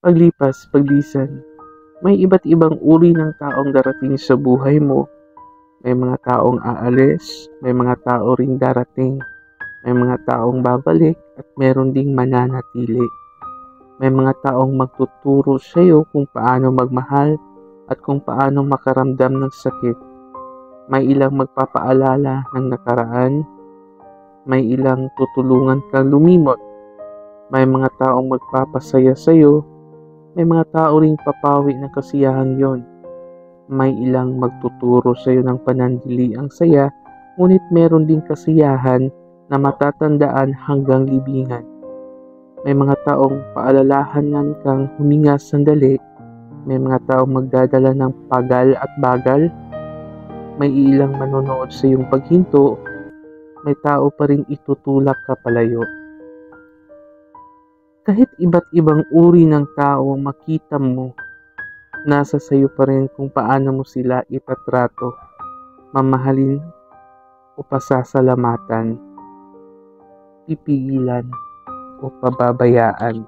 Paglipas, paglisan, may iba't ibang uri ng taong darating sa buhay mo. May mga taong aalis, may mga tao ring darating, may mga taong babalik at meron ding mananatili. May mga taong magtuturo sa iyo kung paano magmahal at kung paano makaramdam ng sakit. May ilang magpapaalala ng nakaraan, may ilang tutulungan kang lumimot, may mga taong magpapasaya sa iyo, may mga tao ring papawi ng kasiyahan yon. May ilang magtuturo sa iyo ng panandaliang saya, ngunit meron ding kasiyahan na matatandaan hanggang libingan. May mga taong paalalahanan kang huminga sandali, may mga taong magdadala ng pagal at bagal, may ilang manonood sa iyong paghinto, may tao pa ring itutulak ka palayo. Kahit iba't ibang uri ng tao ang makita mo, nasa sayo pa rin kung paano mo sila itatrato, mamahalin o pasasalamatan, pipigilan o pababayaan.